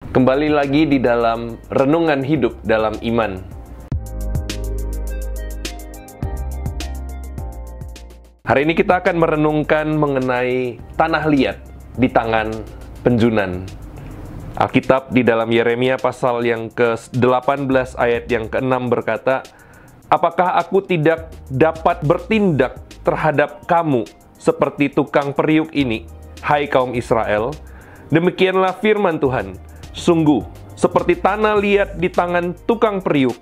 Kembali lagi di dalam renungan hidup dalam iman. Hari ini kita akan merenungkan mengenai tanah liat di tangan penjunan. Alkitab di dalam Yeremia pasal yang ke-18 ayat yang ke-6 berkata, "Apakah aku tidak dapat bertindak terhadap kamu seperti tukang periuk ini, hai kaum Israel? Demikianlah firman Tuhan. Sungguh, seperti tanah liat di tangan tukang periuk,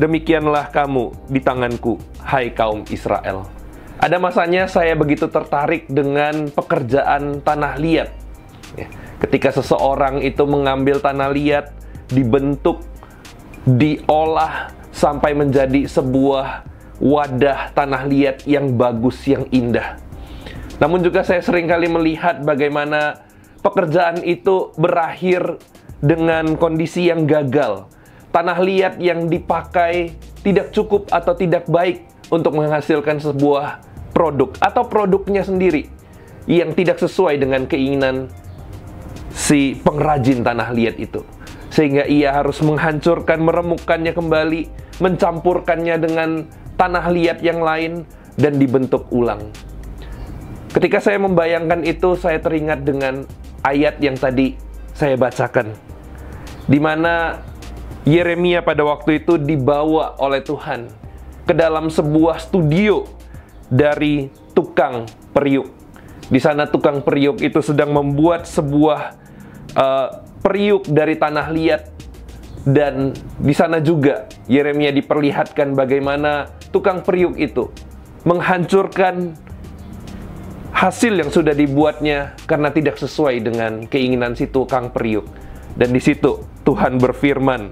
demikianlah kamu di tanganku, hai kaum Israel." Ada masanya saya begitu tertarik dengan pekerjaan tanah liat. Ketika seseorang itu mengambil tanah liat, dibentuk, diolah, sampai menjadi sebuah wadah tanah liat yang bagus, yang indah. Namun juga saya seringkali melihat bagaimana pekerjaan itu berakhir dengan kondisi yang gagal. Tanah liat yang dipakai tidak cukup atau tidak baik untuk menghasilkan sebuah produk atau produknya sendiri yang tidak sesuai dengan keinginan si pengrajin tanah liat itu. Sehingga ia harus menghancurkan, meremukkannya kembali, mencampurkannya dengan tanah liat yang lain dan dibentuk ulang. Ketika saya membayangkan itu, saya teringat dengan ayat yang tadi saya bacakan, di mana Yeremia pada waktu itu dibawa oleh Tuhan ke dalam sebuah studio dari tukang periuk. Di sana tukang periuk itu sedang membuat sebuah periuk dari tanah liat, dan di sana juga Yeremia diperlihatkan bagaimana tukang periuk itu menghancurkan hasil yang sudah dibuatnya karena tidak sesuai dengan keinginan si tukang periuk. Dan di situ Tuhan berfirman,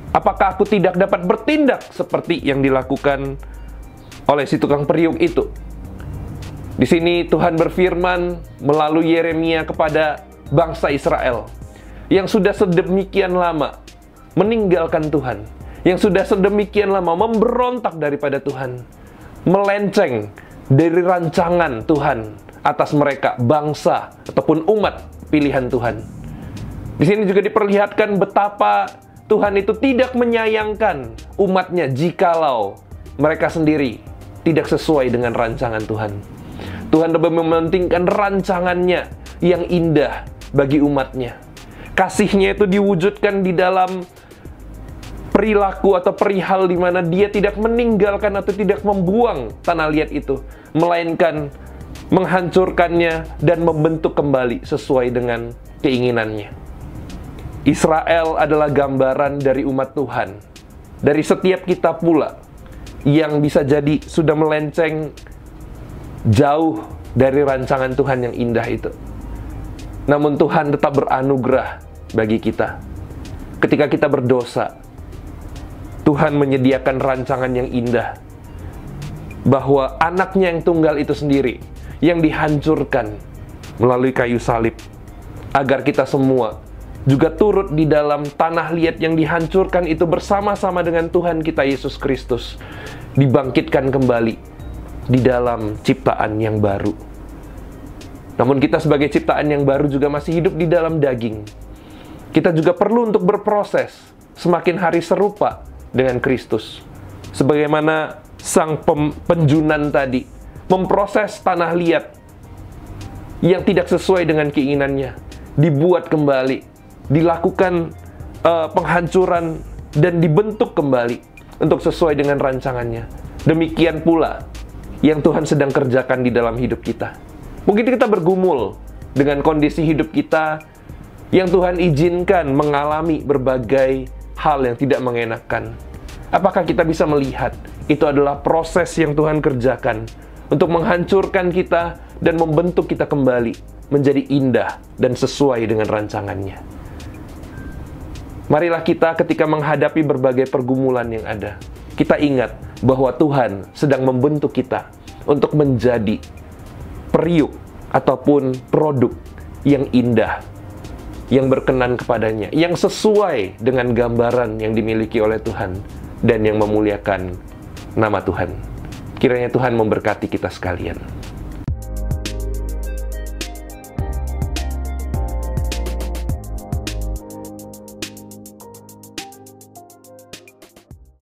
"Apakah aku tidak dapat bertindak seperti yang dilakukan oleh si tukang periuk itu?" Di sini Tuhan berfirman melalui Yeremia kepada bangsa Israel yang sudah sedemikian lama meninggalkan Tuhan, yang sudah sedemikian lama memberontak daripada Tuhan, melenceng dari rancangan Tuhan atas mereka, bangsa ataupun umat pilihan Tuhan. Di sini juga diperlihatkan betapa Tuhan itu tidak menyayangkan umatnya jikalau mereka sendiri tidak sesuai dengan rancangan Tuhan. Tuhan lebih mementingkan rancangannya yang indah bagi umatnya. Kasihnya itu diwujudkan di dalam perilaku atau perihal di mana dia tidak meninggalkan atau tidak membuang tanah liat itu, melainkan menghancurkannya dan membentuk kembali sesuai dengan keinginannya. Israel adalah gambaran dari umat Tuhan, dari setiap kita pula yang bisa jadi sudah melenceng jauh dari rancangan Tuhan yang indah itu. Namun Tuhan tetap beranugerah bagi kita. Ketika kita berdosa, Tuhan menyediakan rancangan yang indah, bahwa anaknya yang tunggal itu sendiri yang dihancurkan melalui kayu salib, agar kita semua juga turut di dalam tanah liat yang dihancurkan itu bersama-sama dengan Tuhan kita Yesus Kristus, dibangkitkan kembali di dalam ciptaan yang baru. Namun kita sebagai ciptaan yang baru juga masih hidup di dalam daging. Kita juga perlu untuk berproses semakin hari serupa dengan Kristus. Sebagaimana sang penjunan tadi memproses tanah liat yang tidak sesuai dengan keinginannya, dibuat kembali, dilakukan penghancuran dan dibentuk kembali untuk sesuai dengan rancangannya. Demikian pula yang Tuhan sedang kerjakan di dalam hidup kita. Mungkin kita bergumul dengan kondisi hidup kita yang Tuhan izinkan mengalami berbagai hal yang tidak mengenakan. Apakah kita bisa melihat itu adalah proses yang Tuhan kerjakan untuk menghancurkan kita dan membentuk kita kembali menjadi indah dan sesuai dengan rancangannya? Marilah kita ketika menghadapi berbagai pergumulan yang ada, kita ingat bahwa Tuhan sedang membentuk kita untuk menjadi periuk ataupun produk yang indah, yang berkenan kepadanya, yang sesuai dengan gambaran yang dimiliki oleh Tuhan dan yang memuliakan nama Tuhan. Kiranya Tuhan memberkati kita sekalian.